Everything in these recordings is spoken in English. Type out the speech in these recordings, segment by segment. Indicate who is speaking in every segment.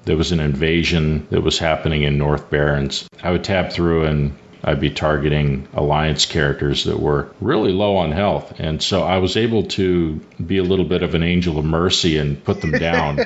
Speaker 1: there was an invasion that was happening in North Barrens, I would tab through and I'd be targeting alliance characters that were really low on health. And so I was able to be a little bit of an angel of mercy and put them down.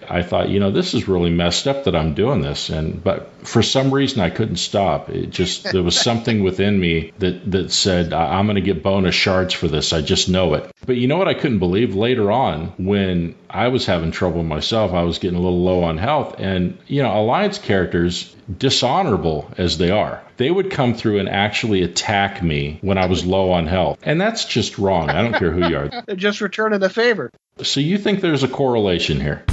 Speaker 1: I thought, this is really messed up that I'm doing this. But for some reason, I couldn't stop. There was something within me that said, I'm going to get bonus shards for this. I just know it. But you know what I couldn't believe? Later on, when I was having trouble myself, I was getting a little low on health. And, alliance characters, dishonorable as they are, they would come through and actually attack me when I was low on health. And that's just wrong. I don't care who you are.
Speaker 2: They're just returning the favor.
Speaker 1: So you think there's a correlation here?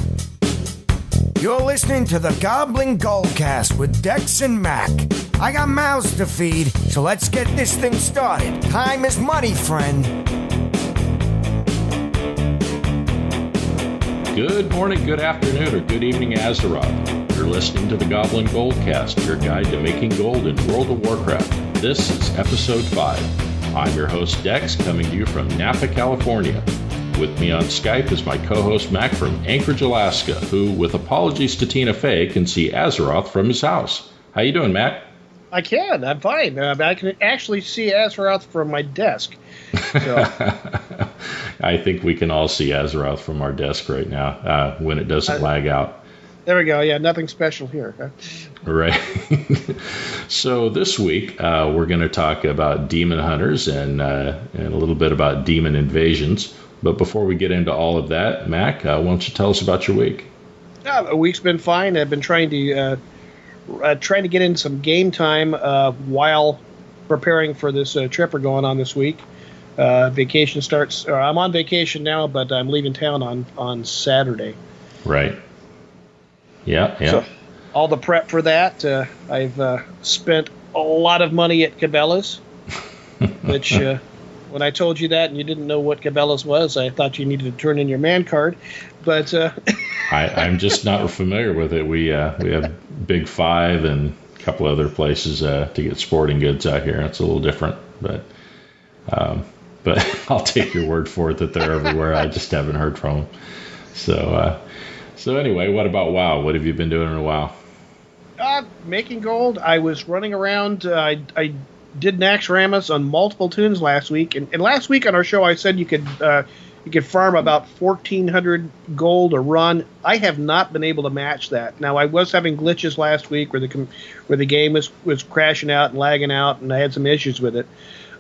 Speaker 3: You're listening to the Goblin Goldcast with Dex and Mac. I got mouths to feed, so let's get this thing started. Time is money, friend.
Speaker 1: Good morning, good afternoon, or good evening, Azeroth. You're listening to the Goblin Goldcast, your guide to making gold in World of Warcraft. This is Episode 5. I'm your host, Dex, coming to you from Napa, California. With me on Skype is my co-host, Mac, from Anchorage, Alaska, who, with apologies to Tina Fey, can see Azeroth from his house. How you doing, Mac?
Speaker 2: I can. I'm fine. I can actually see Azeroth from my desk. So.
Speaker 1: I think we can all see Azeroth from our desk right now when it doesn't lag out.
Speaker 2: There we go. Yeah, nothing special here. Huh?
Speaker 1: Right. So this week, we're going to talk about demon hunters and a little bit about demon invasions. But before we get into all of that, Mac, why don't you tell us about your week?
Speaker 2: The week's been fine. I've been trying to get in some game time while preparing for this trip we're going on this week. Vacation starts. I'm on vacation now, but I'm leaving town on Saturday.
Speaker 1: Right. Yeah.
Speaker 2: So all the prep for that. I've spent a lot of money at Cabela's, which when I told you that and you didn't know what Cabela's was, I thought you needed to turn in your man card. But
Speaker 1: I'm just not familiar with it. We have Big Five and a couple other places to get sporting goods out here. It's a little different, but I'll take your word for it that they're everywhere. I just haven't heard from them. So anyway, what about WoW? What have you been doing in WoW?
Speaker 2: Making gold. I was running around. I did Naxxramas on multiple tunes last week. And last week on our show, I said you could farm about 1,400 gold a run. I have not been able to match that. Now, I was having glitches last week where the game was crashing out and lagging out, and I had some issues with it.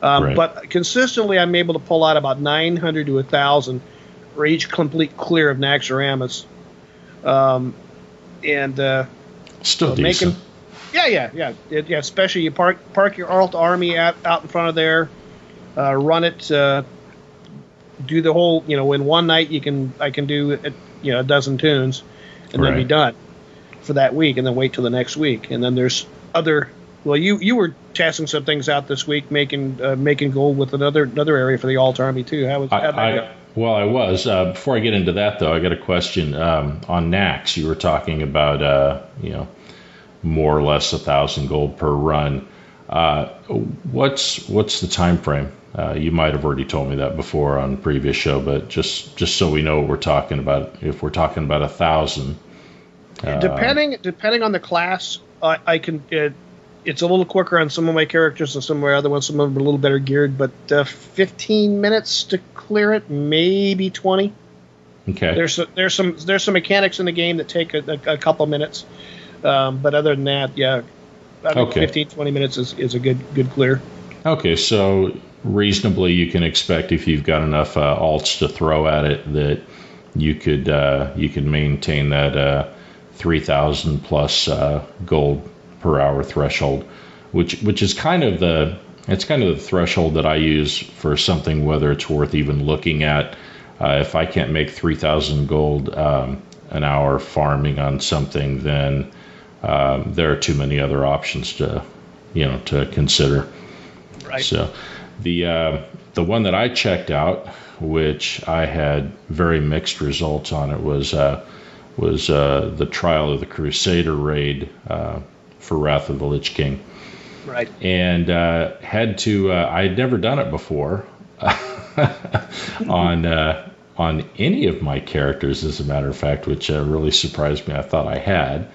Speaker 2: Right. But consistently, I'm able to pull out about 900 to 1,000 for each complete clear of Naxxramas.
Speaker 1: Still decent.
Speaker 2: Yeah. Especially you park your alt army out in front of there, run it, do the whole. In one night I can do a dozen tunes, and then be done for that week, and then wait till the next week, and then there's other. Well, you were testing some things out this week, making gold with another area for the alt army too. How'd that go?
Speaker 1: Well, I was. Before I get into that, though, I got a question. On Nax, you were talking about, more or less 1,000 gold per run. What's the time frame? You might have already told me that before on a previous show, but just so we know what we're talking about. If we're talking about 1,000,
Speaker 2: depending on the class, I can. It's a little quicker on some of my characters than some of my other ones. Some of them are a little better geared, but 15 minutes to clear it, maybe 20.
Speaker 1: Okay.
Speaker 2: There's some mechanics in the game that take a couple minutes, but other than that, yeah, I think 15, 20 minutes is a good clear. Okay,
Speaker 1: so reasonably you can expect if you've got enough alts to throw at it that you could maintain that 3,000 plus gold per hour threshold, which is kind of the threshold that I use for something, whether it's worth even looking at. If I can't make 3,000 gold an hour farming on something, then there are too many other options to consider.
Speaker 2: Right.
Speaker 1: So the one that I checked out, which I had very mixed results on, it was the Trial of the Crusader raid for Wrath of the Lich King.
Speaker 2: Right.
Speaker 1: And I had never done it before on on any of my characters, as a matter of fact, which really surprised me. I thought I had.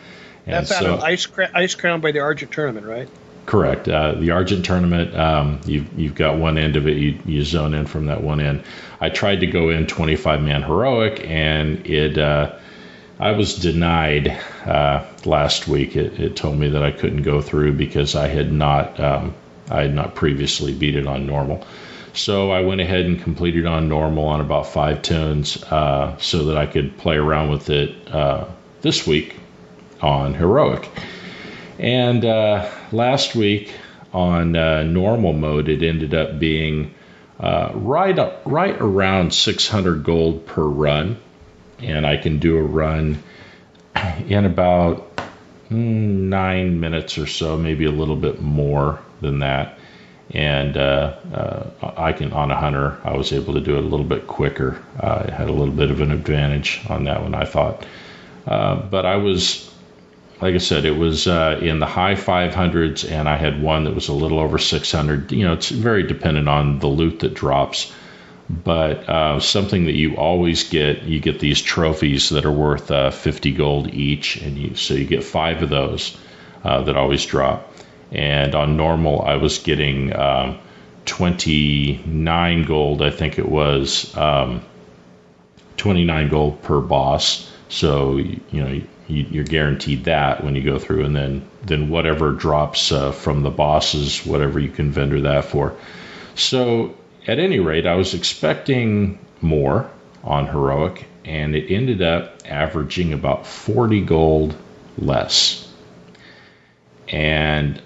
Speaker 1: And
Speaker 2: that's out of Ice Crown by the Argent Tournament, right?
Speaker 1: Correct. The Argent Tournament, you've got one end of it. You zone in from that one end. I tried to go in 25-man heroic, and I was denied last week. It told me that I couldn't go through because I had not previously beat it on normal. So I went ahead and completed on normal on about 5 turns so that I could play around with it this week on heroic. And last week on normal mode, it ended up being right around 600 gold per run. And I can do a run in about 9 minutes or so, maybe a little bit more than that. And I can, on a hunter, I was able to do it a little bit quicker. I had a little bit of an advantage on that one, I thought. But I was, like I said, it was in the high 500s, and I had one that was a little over 600. It's very dependent on the loot that drops. But something that you always get, you get these trophies that are worth 50 gold each, and so you get 5 of those that always drop. And on normal, I was getting 29 gold, I think it was, 29 gold per boss. So, you're guaranteed that when you go through, and then whatever drops from the bosses, whatever you can vendor that for. So at any rate, I was expecting more on heroic, and it ended up averaging about 40 gold less. And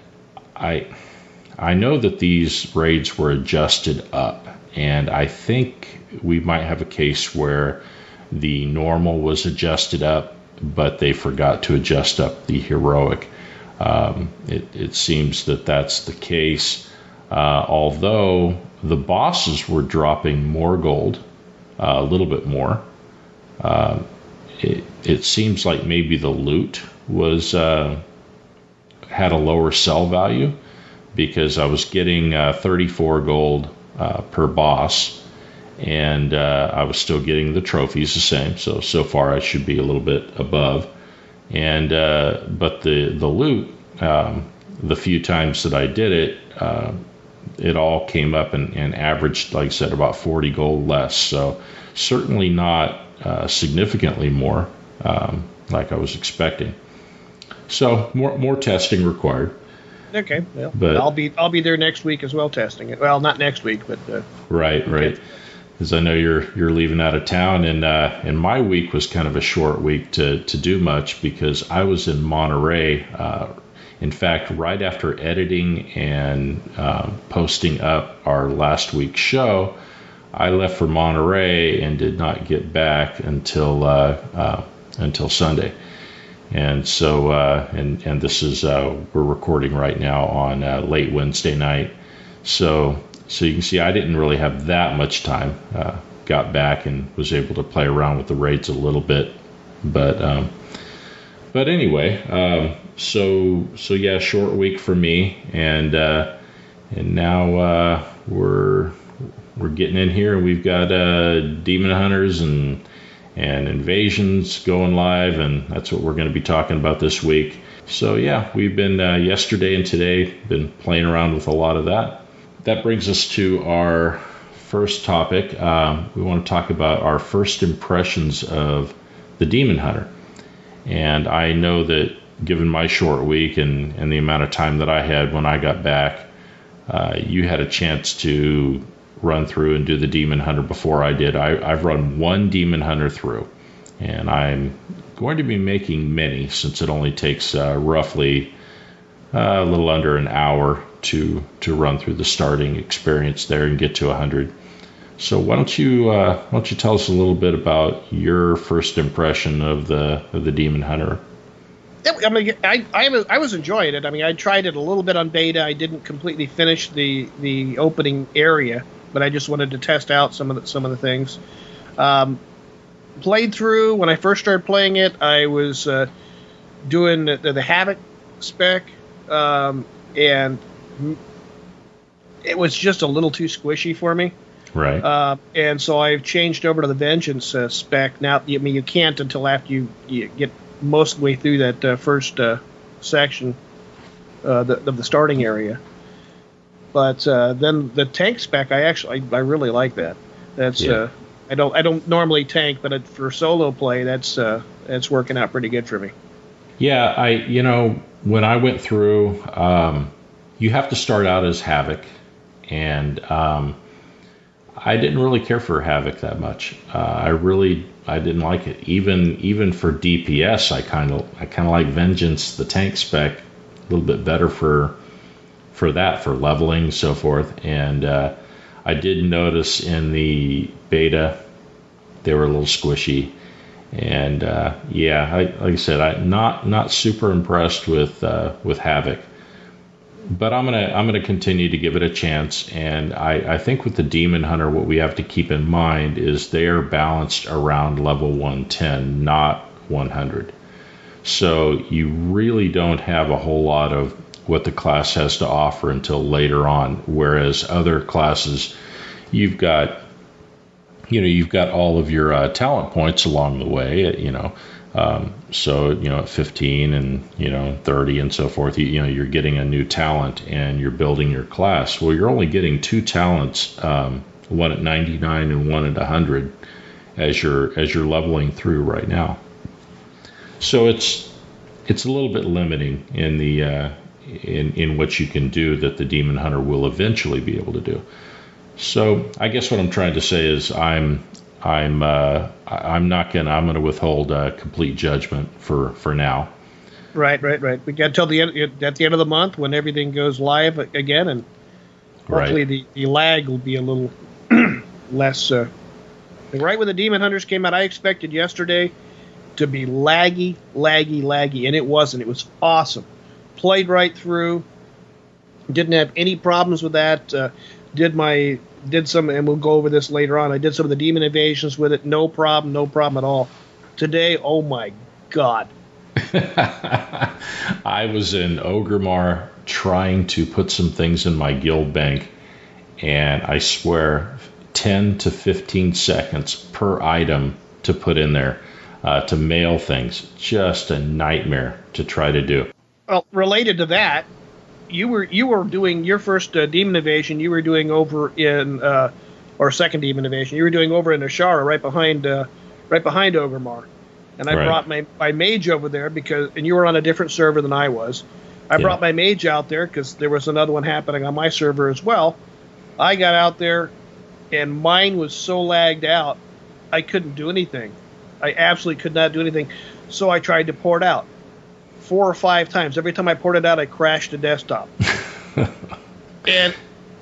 Speaker 1: I know that these raids were adjusted up, and I think we might have a case where the normal was adjusted up, but they forgot to adjust up the heroic. It seems that that's the case, although the bosses were dropping more gold, a little bit more. It seems like maybe the loot was had a lower sell value, because I was getting 34 gold per boss, and I was still getting the trophies the same. So far I should be a little bit above. And but the loot, the few times that I did it, it all came up and averaged, like I said, about 40 gold less. So certainly not significantly more like I was expecting. So more testing required.
Speaker 2: Okay, well, but I'll be there next week as well, testing it. Well, not next week, but
Speaker 1: right. Because I know you're leaving out of town, and my week was kind of a short week to do much, because I was in Monterey. In fact, right after editing and posting up our last week's show, I left for Monterey and did not get back until Sunday. And so, and this is, we're recording right now on late Wednesday night. So you can see I didn't really have that much time. Got back and was able to play around with the raids a little bit. But anyway, so yeah, short week for me. And now we're getting in here, and we've got Demon Hunters and Invasions going live, and that's what we're going to be talking about this week. So yeah, we've been yesterday and today been playing around with a lot of that. That brings us to our first topic. We want to talk about our first impressions of the Demon Hunter. And I know that given my short week and the amount of time that I had when I got back, you had a chance to run through and do the Demon Hunter before I did. I've run one Demon Hunter through, and I'm going to be making many, since it only takes roughly a little under an hour to run through the starting experience there and get to 100. So why don't you tell us a little bit about your first impression of the Demon Hunter?
Speaker 2: I mean, I was enjoying it. I mean, I tried it a little bit on beta. I didn't completely finish the opening area, but I just wanted to test out some of the things. Played through. When I first started playing it, I was doing the Havoc spec, and it was just a little too squishy for me.
Speaker 1: Right.
Speaker 2: And so I've changed over to the Vengeance spec. Now, I mean, you can't until after you get most of the way through that first section of the starting area. But then the tank spec, I really like that. That's I don't normally tank, but for solo play, that's working out pretty good for me.
Speaker 1: Yeah, when I went through, you have to start out as Havoc, and I didn't really care for Havoc that much. I didn't like it. Even for DPS, I kind of like Vengeance, the tank spec, a little bit better for leveling, so forth. And I did notice in the beta they were a little squishy. And like I said, I'm not super impressed with Havoc. But I'm gonna continue to give it a chance, and I think with the Demon Hunter, what we have to keep in mind is they are balanced around level 110, not 100. So you really don't have a whole lot of what the class has to offer until later on, whereas other classes, you've got all of your talent points along the way, so at 15 and 30 and so forth, you're getting a new talent and you're building your class. Well, you're only getting 2 talents, one at 99 and one at 100, as you're leveling through right now. So it's a little bit limiting in the in what you can do that the Demon Hunter will eventually be able to do. So I guess what I'm trying to say is I'm gonna withhold complete judgment for now.
Speaker 2: Right. We got till at the end of the month when everything goes live again, and hopefully the lag will be a little less. Right when the Demon Hunters came out, I expected yesterday to be laggy, and it wasn't. It was awesome. Played right through. Didn't have any problems with that. Did some, and we'll go over this later on. I did some of the demon invasions with it. No problem at all. Today, oh my God.
Speaker 1: I was in Ogremar trying to put some things in my guild bank, and I swear 10 to 15 seconds per item to put in there to mail things. Just a nightmare to try to do.
Speaker 2: Well, related to that, you were doing your first demon invasion. You were doing over in or second demon invasion. You were doing over in Ashara, right behind Ogremar, and I brought my mage over there and you were on a different server than I was. I brought my mage out there because there was another one happening on my server as well. I got out there, and mine was so lagged out, I couldn't do anything. I absolutely could not do anything. So I tried to port out 4 or 5 times. Every time I ported out, I crashed the desktop. and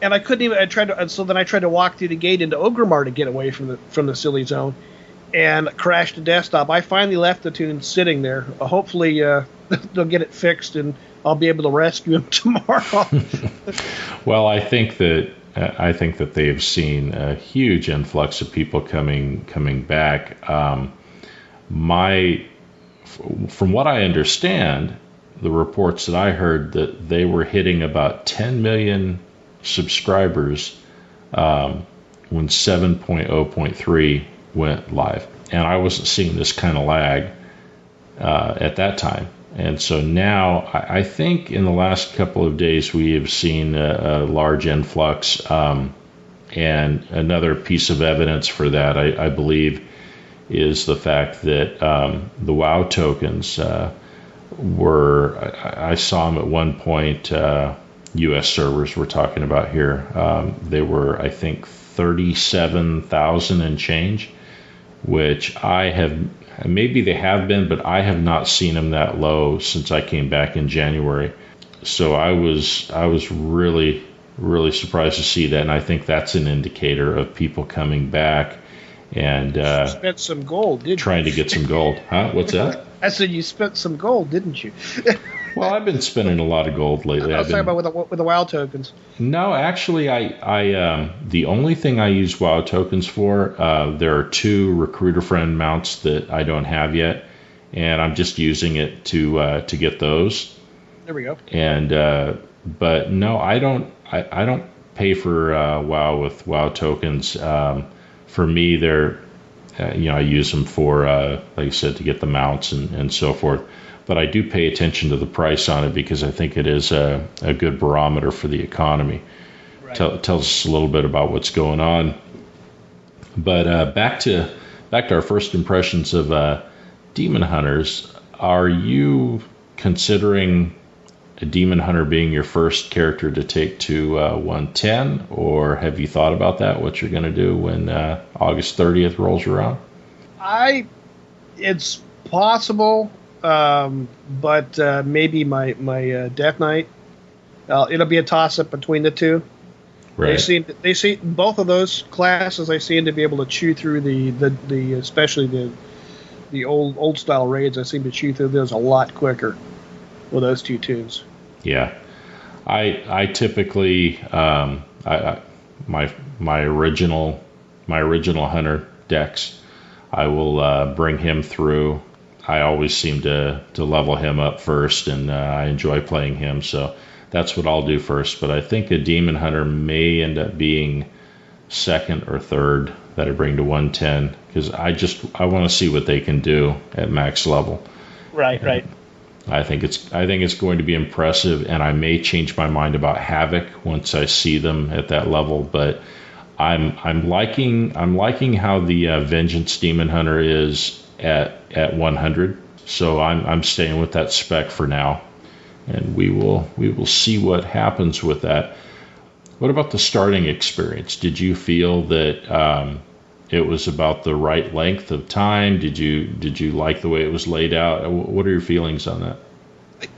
Speaker 2: I couldn't even. So then I tried to walk through the gate into Ogremar to get away from the silly zone, and crashed the desktop. I finally left the tune sitting there. Hopefully they'll get it fixed, and I'll be able to rescue him tomorrow.
Speaker 1: Well, I think that they've seen a huge influx of people coming back. From what I understand, the reports that I heard that they were hitting about 10 million subscribers when 7.0.3 went live. And I wasn't seeing this kind of lag at that time. And so now I think in the last couple of days we have seen a large influx. And another piece of evidence for that, I believe, is the fact that the WoW tokens I saw them at one point, U.S. servers we're talking about here, they were, I think, 37,000 and change, which maybe they have been, but I have not seen them that low since I came back in January. So I was really, really surprised to see that, and I think that's an indicator of people coming back. And
Speaker 2: you spent some gold, didn't you?
Speaker 1: Trying to get some gold. Huh? What's that?
Speaker 2: I said you spent some gold, didn't you?
Speaker 1: Well, I've been spending a lot of gold lately.
Speaker 2: I was talking about with the WoW tokens.
Speaker 1: No, actually, I the only thing I use WoW tokens for, there are 2 recruiter friend mounts that I don't have yet, and I'm just using it to get those.
Speaker 2: There we go.
Speaker 1: And but no, I don't pay for WoW with WoW tokens. For me, they're I use them for like I said, to get the mounts and so forth. But I do pay attention to the price on it because I think it is a good barometer for the economy. Right. Tells us a little bit about what's going on. But back to our first impressions of Demon Hunters. Are you considering a Demon Hunter being your first character to take to 110, or have you thought about that? What you're going to do when August 30th rolls around?
Speaker 2: It's possible, but maybe my Death Knight. It'll be a toss up between the two.
Speaker 1: Right.
Speaker 2: They seem both of those classes. I seem to be able to chew through the especially the old style raids. I seem to chew through those a lot quicker with those two tunes.
Speaker 1: Yeah, I typically my original hunter Dex, I will bring him through. I always seem to level him up first, and I enjoy playing him. So that's what I'll do first. But I think a Demon Hunter may end up being second or third that I bring to 110 because I want to see what they can do at max level.
Speaker 2: Right, right.
Speaker 1: I think it's going to be impressive, and I may change my mind about Havoc once I see them at that level. But I'm liking how the Vengeance Demon Hunter is at 100. So I'm staying with that spec for now, and we will see what happens with that. What about the starting experience? Did you feel that it was about the right length of time? Did you like the way it was laid out? What are your feelings on that?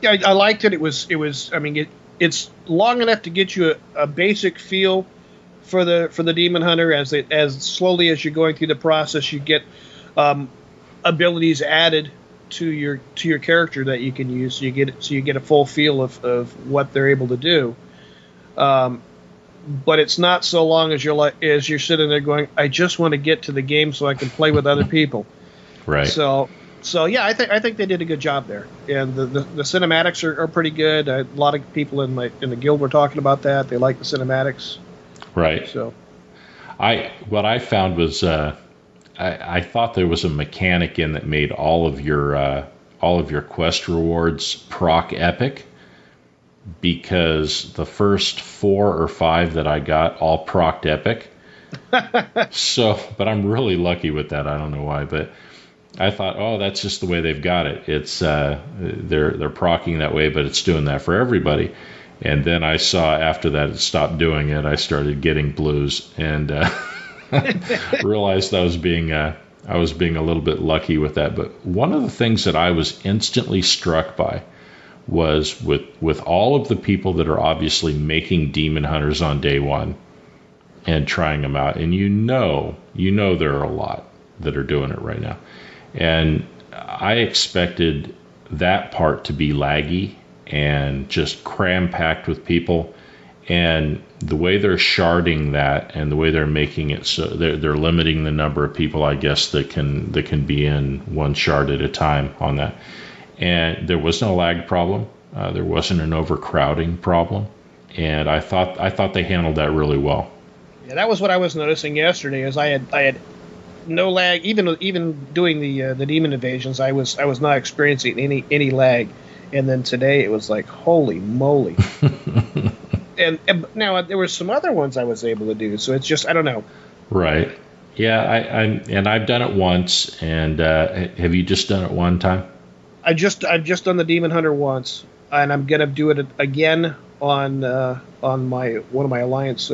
Speaker 2: I liked it. It was. I mean, it's long enough to get you a basic feel for the Demon Hunter. As slowly as you're going through the process, you get abilities added to your character that you can use. So you get a full feel of what they're able to do. But it's not so long as you're sitting there going, I just want to get to the game so I can play with other people.
Speaker 1: Right.
Speaker 2: So yeah, I think they did a good job there, and the cinematics are pretty good. A lot of people in the guild were talking about that. They like the cinematics.
Speaker 1: Right.
Speaker 2: So,
Speaker 1: what I found was I thought there was a mechanic in that made all of your quest rewards proc epic. Because the first 4 or 5 that I got all procced epic. But I'm really lucky with that. I don't know why, but I thought, that's just the way they've got it. It's they're procking that way, but it's doing that for everybody. And then I saw after that it stopped doing it. I started getting blues and realized I was being a little bit lucky with that. But one of the things that I was instantly struck by was with all of the people that are obviously making Demon Hunters on day one and trying them out, and you know there are a lot that are doing it right now, and I expected that part to be laggy and just cram-packed with people, and the way they're sharding that and the way they're making it so they're limiting the number of people, I guess, that can be in one shard at a time on that. And there was no lag problem. There wasn't an overcrowding problem, and I thought they handled that really well.
Speaker 2: Yeah, that was what I was noticing yesterday. Is I had no lag, even doing the demon invasions. I was not experiencing any lag, and then today it was like, holy moly! and now there were some other ones I was able to do. So it's just, I don't know.
Speaker 1: Right. Yeah. I've done it once. And have you just done it one time?
Speaker 2: I've just done the Demon Hunter once, and I'm gonna do it again on one of my Alliance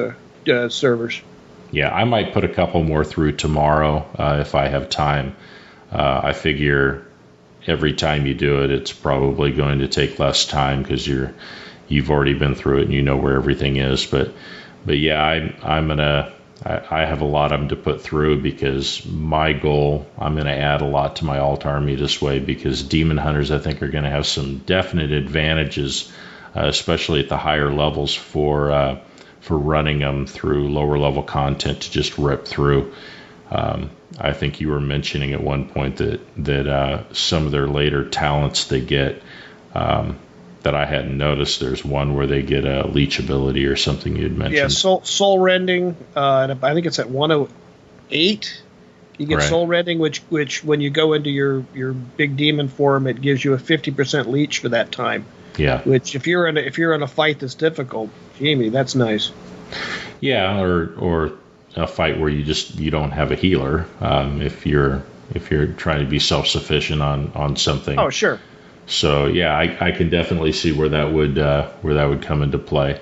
Speaker 2: servers.
Speaker 1: Yeah, I might put a couple more through tomorrow if I have time. I figure every time you do it, it's probably going to take less time because you've already been through it and you know where everything is. But yeah, I have a lot of them to put through because my goal, I'm going to add a lot to my alt army this way because Demon Hunters, I think, are going to have some definite advantages, especially at the higher levels for running them through lower level content to just rip through. I think you were mentioning at one point that some of their later talents they get, that I hadn't noticed. There's one where they get a leech ability or something you'd mentioned.
Speaker 2: Yeah, soul rending. I think it's at 108. You get
Speaker 1: Right.
Speaker 2: soul rending, which when you go into your big demon form, it gives you a 50% leech for that time.
Speaker 1: Yeah.
Speaker 2: Which if you're in a fight that's difficult, Jamie, that's nice.
Speaker 1: Yeah, or a fight where you don't have a healer. If you're trying to be self-sufficient on something.
Speaker 2: Oh, sure.
Speaker 1: So yeah, I can definitely see where that would come into play.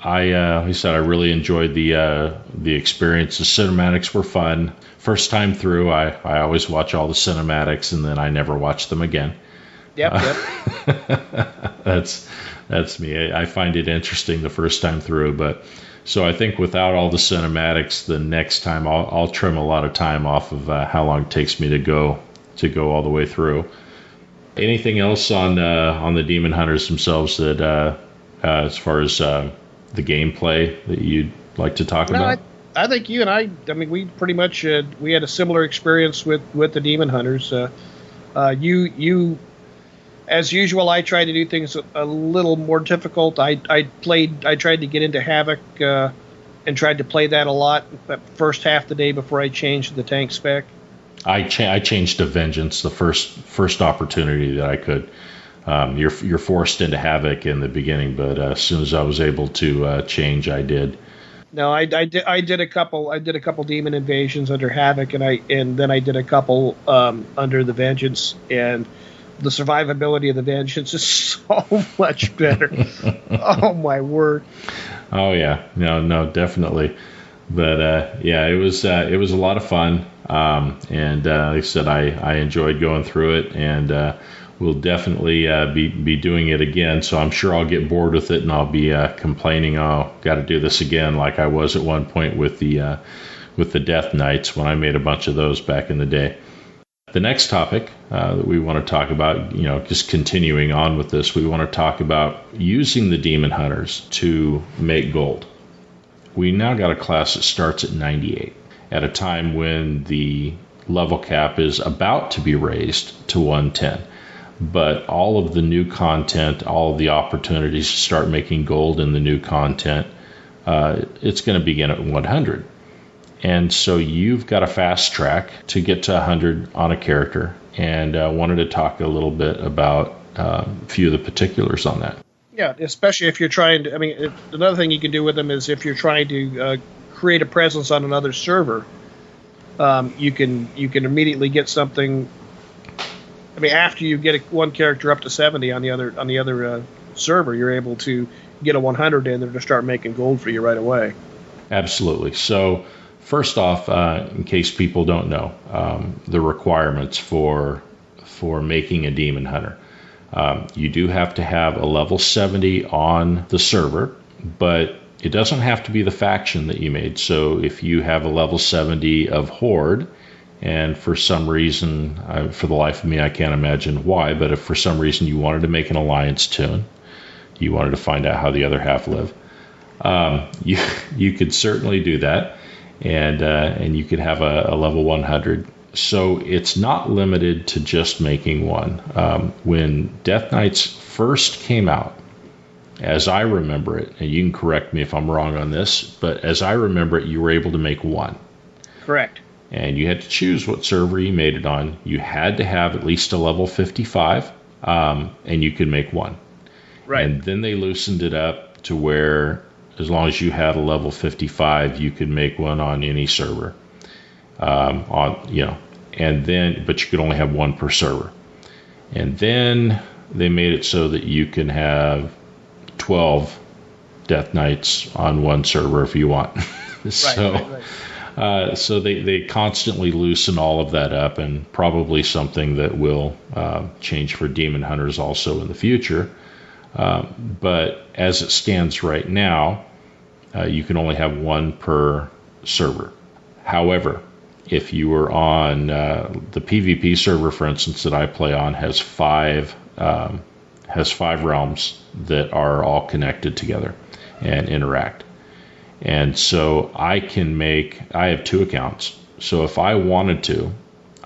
Speaker 1: Like I said, I really enjoyed the experience. The cinematics were fun. First time through, I always watch all the cinematics and then I never watch them again.
Speaker 2: Yep.
Speaker 1: That's me. I find it interesting the first time through, but so I think without all the cinematics, the next time I'll trim a lot of time off of how long it takes me to go all the way through. Anything else on the Demon Hunters themselves that as far as the gameplay that you'd like to talk about?
Speaker 2: I think you and I mean, we pretty much we had a similar experience with the Demon Hunters. You, as usual, I tried to do things a little more difficult. I tried to get into Havoc and tried to play that a lot. That first half the day before I changed the tank spec.
Speaker 1: I changed to Vengeance the first opportunity that I could. You're forced into Havoc in the beginning, but as soon as I was able to change, I did.
Speaker 2: No, I did a couple demon invasions under Havoc, and then I did a couple under the Vengeance, and the survivability of the Vengeance is so much better. Oh my word!
Speaker 1: Oh yeah, no, definitely. But yeah, it was a lot of fun, and like I said, I enjoyed going through it, and we'll definitely be doing it again. So I'm sure I'll get bored with it, and I'll be complaining, "Oh, got to do this again," like I was at one point with the Death Knights when I made a bunch of those back in the day. The next topic that we want to talk about, just continuing on with this, we want to talk about using the Demon Hunters to make gold. We now got a class that starts at 98 at a time when the level cap is about to be raised to 110. But all of the new content, all of the opportunities to start making gold in the new content, it's going to begin at 100. And so you've got a fast track to get to 100 on a character, and wanted to talk a little bit about a few of the particulars on that.
Speaker 2: Yeah, especially if you're trying to. I mean, another thing you can do with them is if you're trying to create a presence on another server, you can immediately get something. I mean, after you get one character up to 70 on the other server, you're able to get a 100 in there to start making gold for you right away. Absolutely.
Speaker 1: So first off, in case people don't know, the requirements for making a Demon Hunter. You do have to have a level 70 on the server, but it doesn't have to be the faction that you made. So if you have a level 70 of Horde, and for some reason, for the life of me, I can't imagine why, but if for some reason you wanted to make an alliance tune, you wanted to find out how the other half live, you could certainly do that, and you could have a level 100. So it's not limited to just making one. When Death Knights first came out, as I remember it, and you can correct me if I'm wrong on this, but as I remember it, you were able to make one.
Speaker 2: Correct.
Speaker 1: And you had to choose what server you made it on. You had to have at least a level 55, and you could make one.
Speaker 2: Right.
Speaker 1: And then they loosened it up to where as long as you had a level 55, you could make one on any server. And then, but you could only have one per server. And then they made it so that you can have 12 Death Knights on one server if you want. So they constantly loosen all of that up, and probably something that will change for Demon Hunters also in the future. But as it stands right now, you can only have one per server. However, if you were on the PvP server, for instance, that I play on, has five realms that are all connected together and interact. And so I have 2 accounts. So if I wanted to,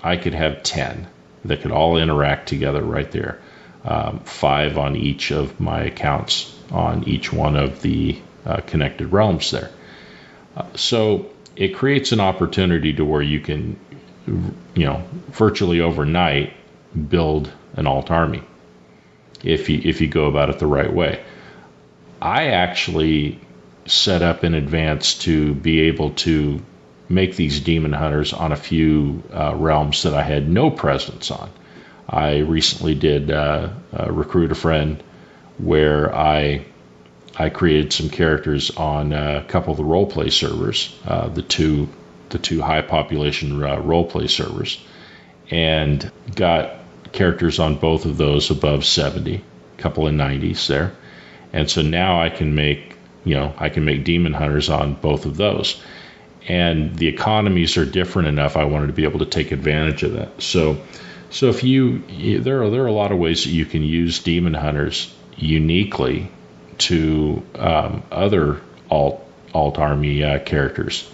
Speaker 1: I could have 10 that could all interact together right there. 5 on each of my accounts on each one of the connected realms there. So it creates an opportunity to where you can, virtually overnight build an alt army if you go about it the right way. I actually set up in advance to be able to make these demon hunters on a few realms that I had no presence on. I recently did Recruit a Friend, where I created some characters on a couple of the roleplay servers, the two high population roleplay servers, and got characters on both of those above 70, a couple of 90s there. And so now I can make demon hunters on both of those. And the economies are different enough. I wanted to be able to take advantage of that. So if there are a lot of ways that you can use demon hunters uniquely to other alt army characters.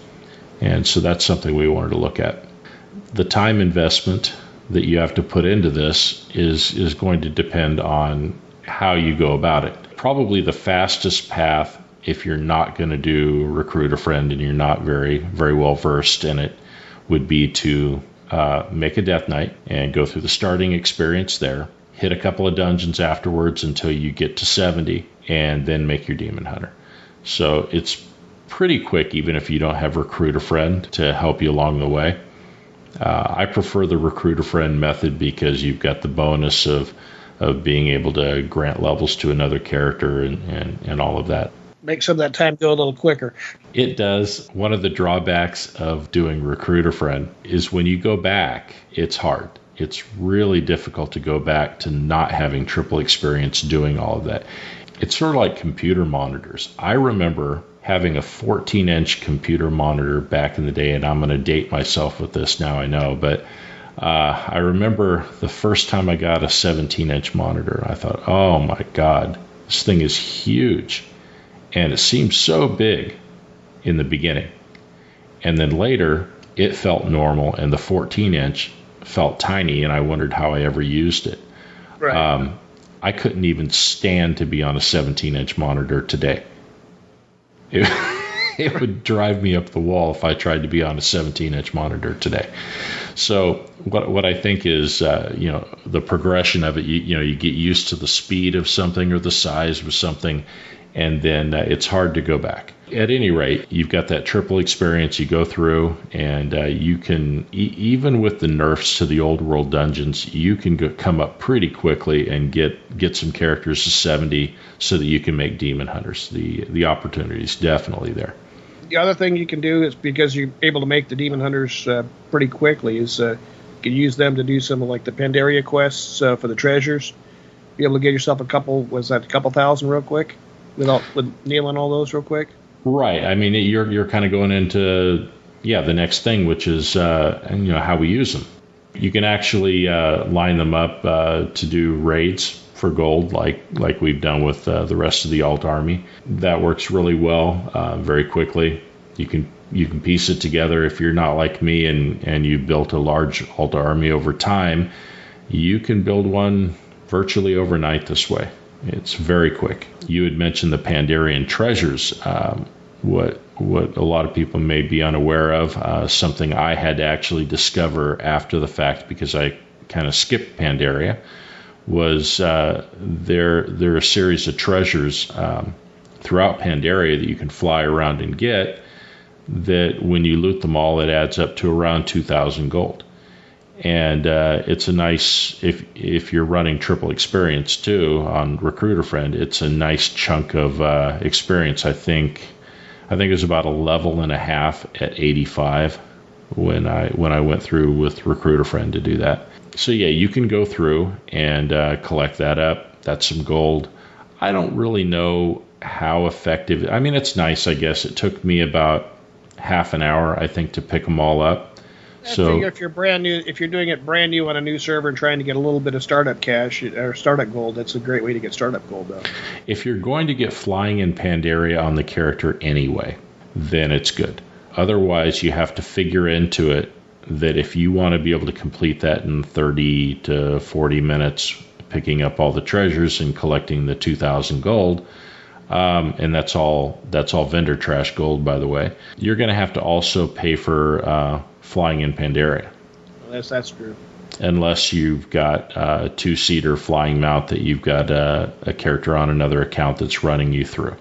Speaker 1: And so that's something we wanted to look at. The time investment that you have to put into this is going to depend on how you go about it. Probably the fastest path, if you're not going to do Recruit a Friend and you're not very, very well versed in it, would be to make a Death Knight and go through the starting experience there, hit a couple of dungeons afterwards until you get to 70, and then make your Demon Hunter. So it's pretty quick, even if you don't have Recruit a Friend to help you along the way. I prefer the Recruit a Friend method because you've got the bonus of being able to grant levels to another character and all of that.
Speaker 2: Make some of that time go a little quicker.
Speaker 1: It does. One of the drawbacks of doing Recruit a Friend is when you go back, it's hard. It's really difficult to go back to not having triple experience doing all of that. It's sort of like computer monitors. I remember having a 14-inch computer monitor back in the day, and I'm going to date myself with this now, I know, but I remember the first time I got a 17-inch monitor, I thought, oh my God, this thing is huge. And it seemed so big in the beginning. And then later, it felt normal, and the 14-inch felt tiny, and I wondered how I ever used it.
Speaker 2: Right.
Speaker 1: I couldn't even stand to be on a 17-inch monitor today. It would drive me up the wall if I tried to be on a 17-inch monitor today. So what I think is, the progression of it, you get used to the speed of something or the size of something, and then it's hard to go back. At any rate, you've got that triple experience you go through, and you can, even with the nerfs to the old world dungeons, you can come up pretty quickly and get some characters to 70 so that you can make demon hunters. The opportunity is definitely there.
Speaker 2: The other thing you can do is, because you're able to make the demon hunters pretty quickly, is you can use them to do some of like the Pandaria quests for the treasures. Be able to get yourself a couple thousand real quick with nailing all those real quick.
Speaker 1: Right. I mean, you're kind of going into the next thing, which is how we use them. You can actually line them up to do raids for gold, like we've done with the rest of the alt army. That works really well, very quickly. You can piece it together. If you're not like me and you built a large alt army over time, you can build one virtually overnight this way. It's very quick. You had mentioned the Pandarian treasures. What a lot of people may be unaware of, something I had to actually discover after the fact because I kind of skipped Pandaria, was there are a series of treasures throughout Pandaria that you can fly around and get, that when you loot them all, it adds up to around 2,000 gold. And it's a nice, if you're running triple experience too on Recruit a Friend, it's a nice chunk of experience. I think it was about a level and a half at 85 when I went through with Recruit a Friend to do that. So yeah, you can go through and collect that up. That's some gold. I don't really know how effective. I mean, it's nice, I guess. It took me about half an hour, I think, to pick them all up.
Speaker 2: I figure if you're brand new, if you're doing it brand new on a new server and trying to get a little bit of startup cash or startup gold, that's a great way to get startup gold, though.
Speaker 1: If you're going to get flying in Pandaria on the character anyway, then it's good. Otherwise, you have to figure into it that if you want to be able to complete that in 30 to 40 minutes picking up all the treasures and collecting the 2,000 gold, and that's all vendor trash gold, by the way, you're going to have to also pay for flying in Pandaria.
Speaker 2: That's true.
Speaker 1: Unless you've got a 2-seater flying mount that you've got a character on another account that's running you through.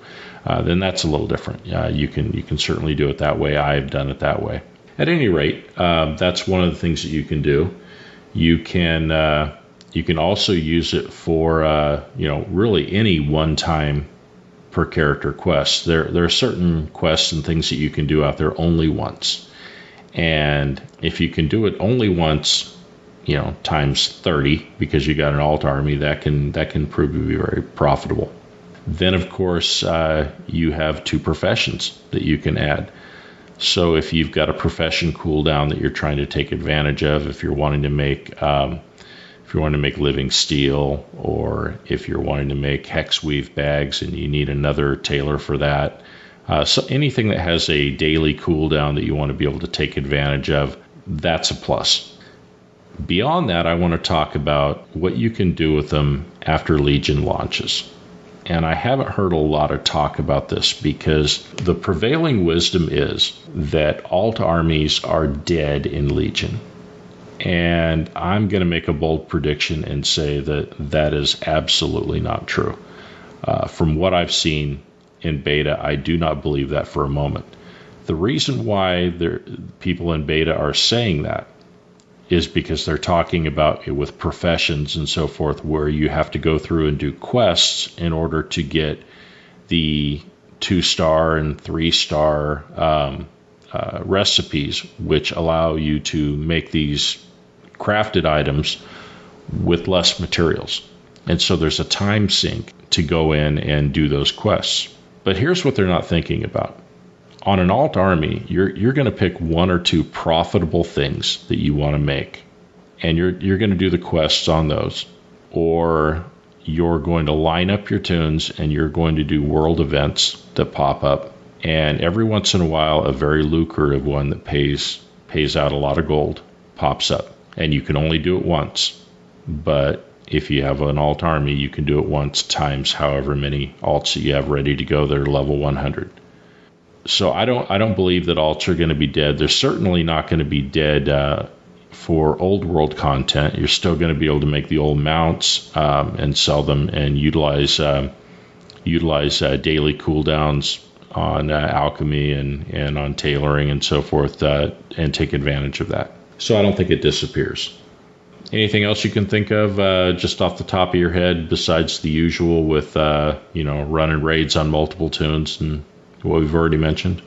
Speaker 1: Then that's a little different. You can certainly do it that way. I've done it that way. At any rate, that's one of the things that you can do. You can also use it for really any one-time per character quests. There are certain quests and things that you can do out there only once, and if you can do it only once, times 30 because you got an alt army, that can prove to be very profitable. Then, of course, you have 2 professions that you can add. So if you've got a profession cooldown that you're trying to take advantage of, if you're wanting to make living steel, or if you're wanting to make hex weave bags and you need another tailor for that, so anything that has a daily cooldown that you want to be able to take advantage of, that's a plus. Beyond that, I want to talk about what you can do with them after Legion launches. And I haven't heard a lot of talk about this because the prevailing wisdom is that alt armies are dead in Legion. And I'm going to make a bold prediction and say that is absolutely not true. From what I've seen in beta, I do not believe that for a moment. The reason why people in beta are saying that is because they're talking about it with professions and so forth, where you have to go through and do quests in order to get the 2-star and 3-star recipes, which allow you to make these crafted items with less materials. And so there's a time sink to go in and do those quests. But here's what they're not thinking about. On an alt army, you're going to pick 1 or 2 profitable things that you want to make, and you're going to do the quests on those, or you're going to line up your tunes and you're going to do world events that pop up, and every once in a while a very lucrative one that pays out a lot of gold pops up, and you can only do it once. But if you have an alt army, you can do it once times however many alts that you have ready to go that are level 100. So I don't believe that alts are going to be dead. They're certainly not going to be dead for old world content. You're still going to be able to make the old mounts and sell them and utilize daily cooldowns on alchemy and on tailoring and so forth, and take advantage of that. So I don't think it disappears. Anything else you can think of just off the top of your head besides the usual with running raids on multiple tunes and what we've already mentioned?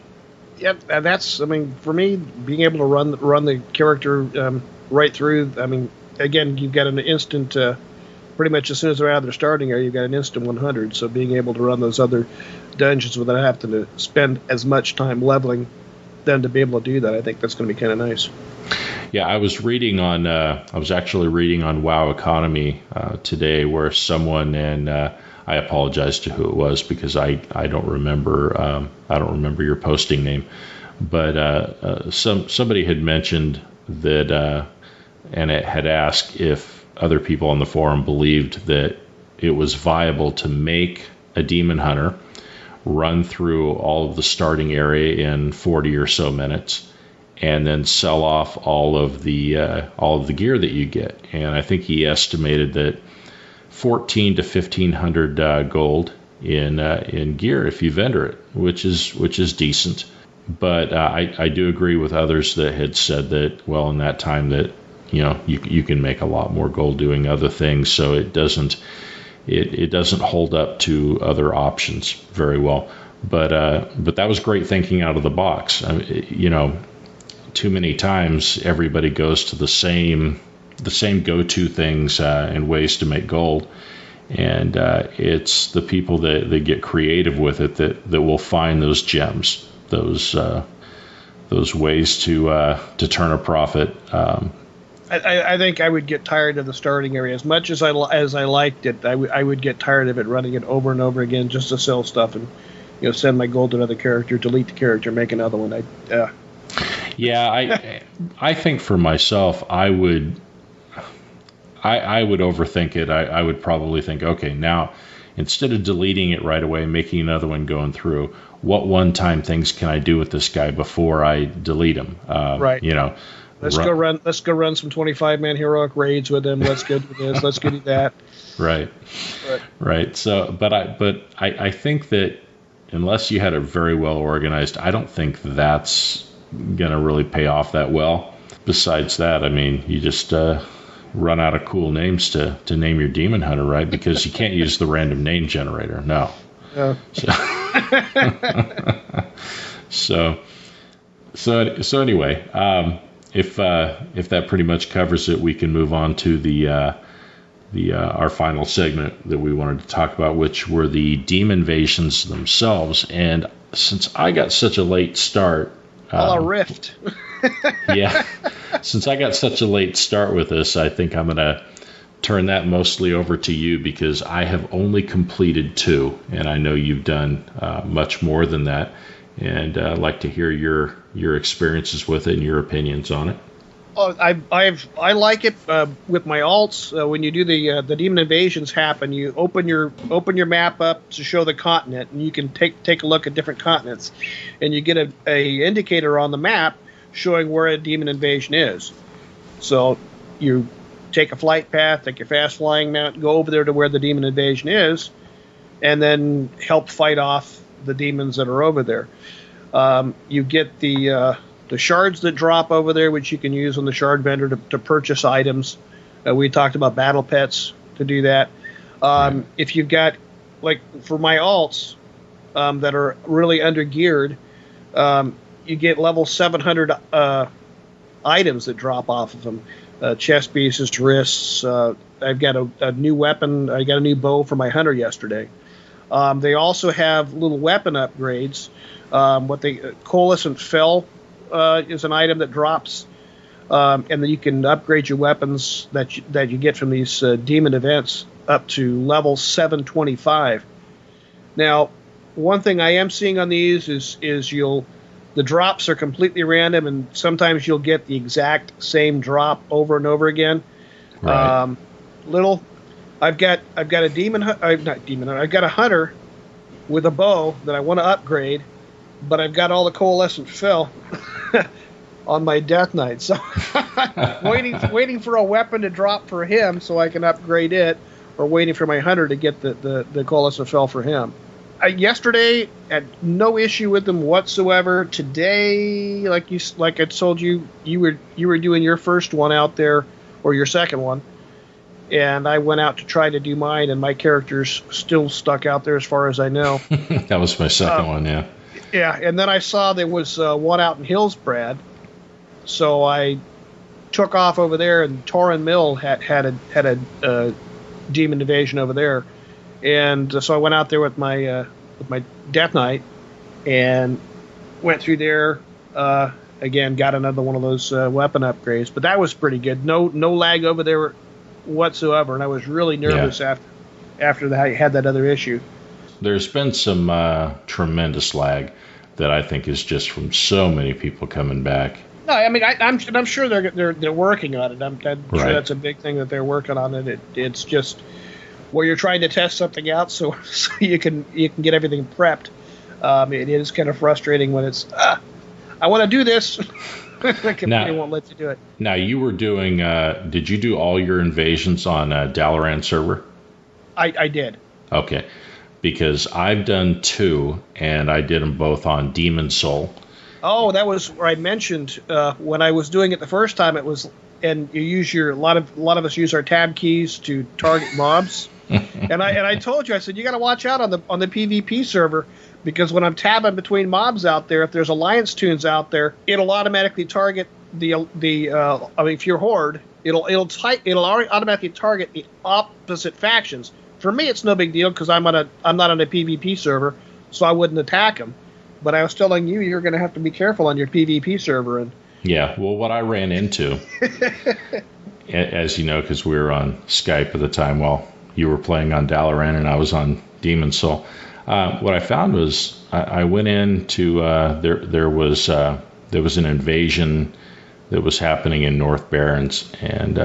Speaker 2: Yeah, for me, being able to run the character right through. Again, you've got an instant. Pretty much as soon as they're out of their starting area, you've got an instant 100. So being able to run those other dungeons without having to spend as much time leveling them to be able to do that, I think that's going to be kind of nice.
Speaker 1: Yeah, I was actually reading on WoW Economy today where someone, and I apologize to who it was because I don't remember your posting name, but somebody had mentioned that and it had asked if other people on the forum believed that it was viable to make a demon hunter run through all of the starting area in 40 or so minutes and then sell off all of the gear that you get. And I think he estimated that 1,400 to 1,500 gold in gear if you vendor it, which is decent. But I do agree with others that had said that, well, in that time that you can make a lot more gold doing other things, so it doesn't hold up to other options very well. But that was great thinking out of the box. Too many times everybody goes to the same go-to things and ways to make gold, and it's the people that get creative with it that will find those gems, those ways to turn a profit.
Speaker 2: I think I would get tired of the starting area as much as I liked it. I would get tired of it, running it over and over again just to sell stuff and send my gold to another character, delete the character, make another one. Yeah,
Speaker 1: I think for myself, I I would overthink it. I would probably think, okay, now instead of deleting it right away, making another one going through, what one-time things can I do with this guy before I delete him?
Speaker 2: Right. Let's go run some 25-man heroic raids with him. Let's go do this. Let's go do that.
Speaker 1: Right. So, but I think that unless you had it very well organized, I don't think that's going to really pay off that well. Besides that, I mean, you just run out of cool names to name your demon hunter, right? Because you can't use the random name generator. No.
Speaker 2: Yeah.
Speaker 1: So anyway, if that pretty much covers it, we can move on to the our final segment that we wanted to talk about, which were the demon invasions themselves. And since I got such a late start,
Speaker 2: a rift.
Speaker 1: Yeah, since I got such a late start with this, I think I'm gonna turn that mostly over to you, because I have only completed 2, and I know you've done much more than that. And I'd like to hear your experiences with it and your opinions on it.
Speaker 2: Oh, I like it with my alts. When you do the demon invasions happen, you open your map up to show the continent, and you can take a look at different continents, and you get a indicator on the map showing where a demon invasion is. So you take a flight path, take your fast flying mount, go over there to where the demon invasion is, and then help fight off the demons that are over there. You get the shards that drop over there, which you can use on the shard vendor to purchase items. We talked about battle pets to do that. If you've got, like for my alts that are really under geared, you get level 700 items that drop off of them. Chest pieces to wrists. I've got a new weapon. I got a new bow for my hunter yesterday. They also have little weapon upgrades. Coalescent Fell is an item that drops, and then you can upgrade your weapons that you get from these demon events up to level 725. Now, one thing I am seeing on these is the drops are completely random, and sometimes you'll get the exact same drop over and over again.
Speaker 1: Right.
Speaker 2: I've got a hunter with a bow that I want to upgrade, but I've got all the coalescent fill on my Death Knight, so waiting for a weapon to drop for him so I can upgrade it, or waiting for my hunter to get the coalescent fill for him. Yesterday, had no issue with them whatsoever. Today, like I told you, you were doing your first one out there, or your second one, and I went out to try to do mine, and my character's still stuck out there as far as I know.
Speaker 1: That was my second one, yeah.
Speaker 2: Yeah, and then I saw there was one out in Hillsbrad, so I took off over there, and Torrin Mill had a demon invasion over there. And so I went out there with my Death Knight and went through there. Again, got another one of those weapon upgrades, but that was pretty good. No lag over there whatsoever, and I was really nervous after that I had that other issue.
Speaker 1: There's been some tremendous lag that I think is just from so many people coming back.
Speaker 2: No, I mean I'm sure they're working on it. I'm sure
Speaker 1: Right.
Speaker 2: that's a big thing that they're working on it. It's just where you're trying to test something out, so you can get everything prepped. It is kind of frustrating when it's I want to do this. The computer won't let you do it.
Speaker 1: Now you were doing. Did you do all your invasions on Dalaran server?
Speaker 2: I did.
Speaker 1: Okay, because I've done 2, and I did them both on Demon Soul.
Speaker 2: Oh, that was where I mentioned when I was doing it the first time. It was, and you use a lot of us use our tab keys to target mobs. and I told you, I said, you got to watch out on the PvP server, because when I'm tabbing between mobs out there, if there's alliance tunes out there, it'll automatically target if you're horde, it'll automatically target the opposite factions. For me, it's no big deal because I'm not on a PvP server, so I wouldn't attack them. But I was telling you, you're going to have to be careful on your PvP server. And
Speaker 1: yeah, well, what I ran into, as you know, because we were on Skype at the time while you were playing on Dalaran and I was on Demon Soul, what I found was I went into there was an invasion that was happening in North Barrens, and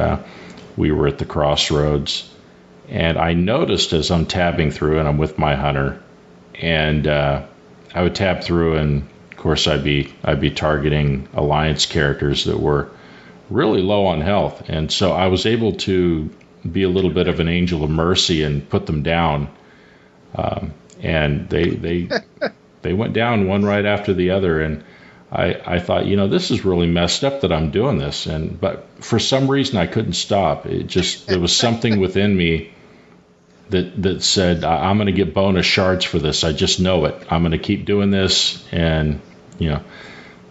Speaker 1: we were at the crossroads, and I noticed as I'm tabbing through, and I'm with my hunter, and I would tab through, and of course I'd be targeting alliance characters that were really low on health, and so I was able to be a little bit of an angel of mercy and put them down, and they went down one right after the other, and I thought, this is really messed up that I'm doing this, but for some reason I couldn't stop. There was something within me that said, I'm going to get bonus shards for this. I just know it. I'm going to keep doing this, and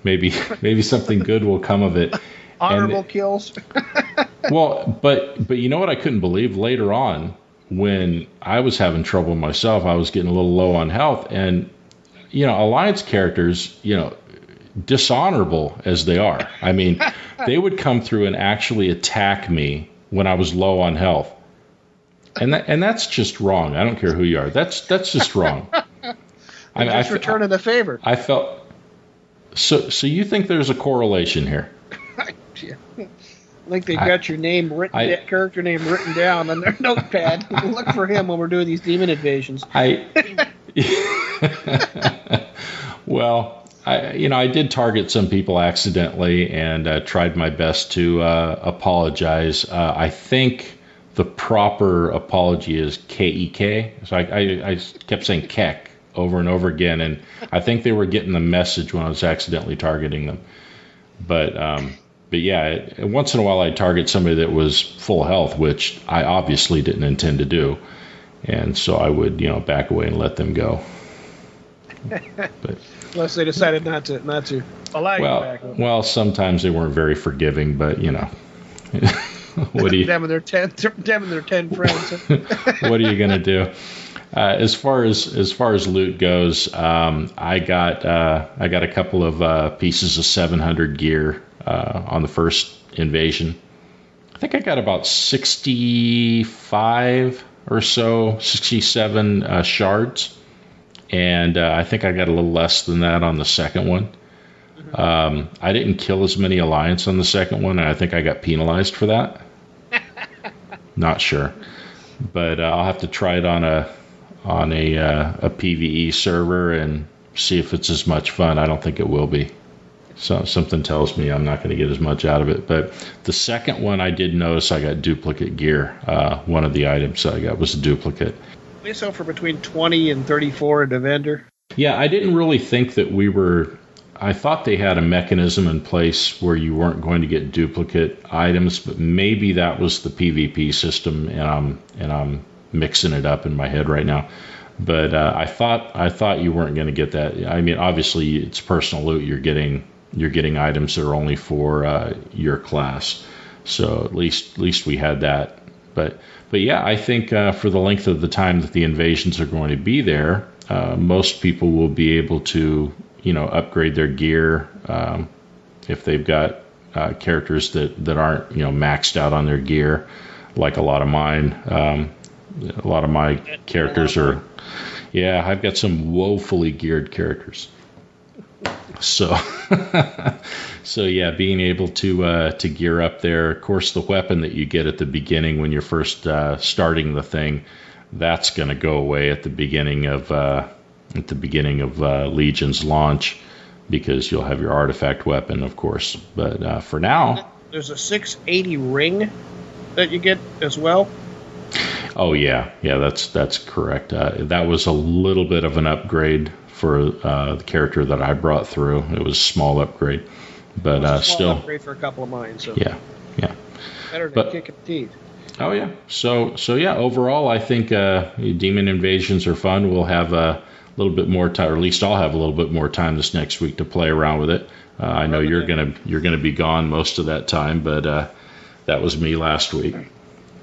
Speaker 1: maybe something good will come of it.
Speaker 2: Honorable kills.
Speaker 1: Well, but you know what I couldn't believe? Later on, when I was having trouble myself, I was getting a little low on health, and alliance characters, dishonorable as they are, I mean, they would come through and actually attack me when I was low on health, and that's just wrong. I don't care who you are. That's just wrong.
Speaker 2: I'm returning the favor.
Speaker 1: I felt so. You think there's a correlation here?
Speaker 2: I think they've got your character name written down on their notepad. Look for him when we're doing these demon invasions.
Speaker 1: Well, I did target some people accidentally, and tried my best to apologize. I think the proper apology is KEK. So I kept saying Kek over and over again, and I think they were getting the message when I was accidentally targeting them. But yeah, once in a while I'd target somebody that was full health, which I obviously didn't intend to do. And so I would, back away and let them go. But,
Speaker 2: unless they decided not to allow you back.
Speaker 1: Well, sometimes they weren't very forgiving, but, what do you...
Speaker 2: them and their 10 friends.
Speaker 1: What are you going to do? As far as loot goes, I got a couple of pieces of 700 gear on the first invasion. I think I got about 65 or so, 67 shards, and I think I got a little less than that on the second one. I didn't kill as many alliance on the second one, and I think I got penalized for that. Not sure, but I'll have to try it on a PvE server and see if it's as much fun. I don't think it will be. So something tells me I'm not going to get as much out of it. But the second one, I did notice I got duplicate gear. One of the items I got was a duplicate.
Speaker 2: They sell for between 20 and 34 at a vendor.
Speaker 1: Yeah, I didn't really think that I thought they had a mechanism in place where you weren't going to get duplicate items, but maybe that was the PvP system, and I'm mixing it up in my head right now. But I thought you weren't going to get that. I mean, obviously it's personal loot. You're getting items that are only for your class. So at least we had that. But yeah, I think for the length of the time that the invasions are going to be there, most people will be able to upgrade their gear if they've got characters that aren't maxed out on their gear, like a lot of mine. A lot of my characters are. Yeah, I've got some woefully geared characters. So, yeah, being able to gear up there. Of course, the weapon that you get at the beginning when you're first starting the thing, that's going to go away at the beginning of Legion's launch, because you'll have your artifact weapon, of course. But for now,
Speaker 2: there's a 680 ring that you get as well.
Speaker 1: Oh yeah, that's correct. That was a little bit of an upgrade for the character that I brought through. It was a small upgrade, but still
Speaker 2: upgrade for a couple of mine. So
Speaker 1: yeah,
Speaker 2: better than kicking teeth.
Speaker 1: Oh yeah, so yeah. Overall, I think demon invasions are fun. We'll have a little bit more time, or at least I'll have a little bit more time this next week to play around with it. I know you're gonna be gone most of that time, but that was me last week.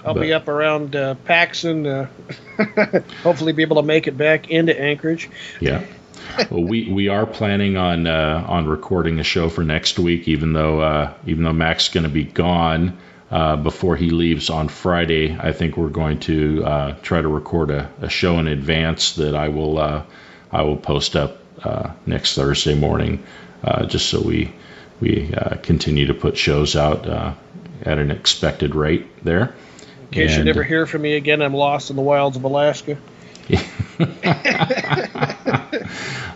Speaker 2: I'll be up around Paxson, hopefully be able to make it back into Anchorage.
Speaker 1: Yeah. Well, we are planning on recording a show for next week, even though Mac's going to be gone before he leaves on Friday. I think we're going to try to record a show in advance that I will post up next Thursday morning, just so we continue to put shows out. at an expected rate there.
Speaker 2: In case you never hear from me again, I'm lost in the wilds of Alaska.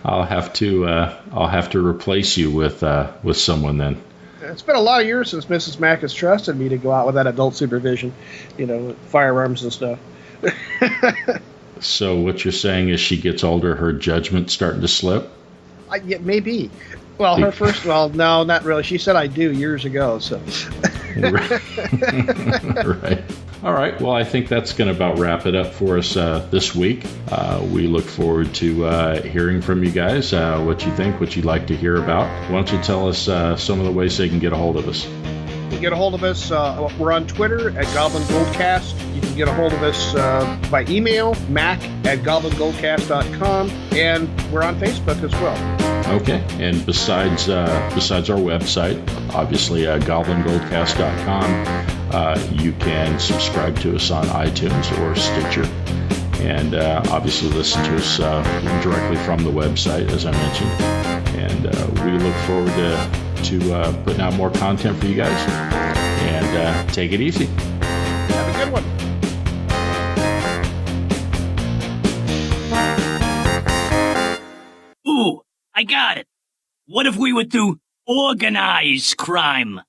Speaker 1: I'll have to replace you with someone then.
Speaker 2: It's been a lot of years since Mrs. Mack has trusted me to go out with that adult supervision, firearms and stuff.
Speaker 1: So what you're saying is she gets older, her judgment's starting to slip?
Speaker 2: Yeah, maybe. Well, no, not really. She said I do years ago, so.
Speaker 1: Right. All right. Well, I think that's going to about wrap it up for us this week. We look forward to hearing from you guys, what you think, what you'd like to hear about. Why don't you tell us some of the ways they can get a hold of us?
Speaker 2: You can get a hold of us. We're on Twitter at Goblin Goldcast. You can get a hold of us by email, mac@goblingoldcast.com, and we're on Facebook as well.
Speaker 1: Okay, and besides our website, obviously goblingoldcast.com, you can subscribe to us on iTunes or Stitcher, and obviously listen to us directly from the website, as I mentioned. And we look forward to putting out more content for you guys. And take it easy.
Speaker 2: Have a good one.
Speaker 4: Ooh, I got it. What if we were to organize crime?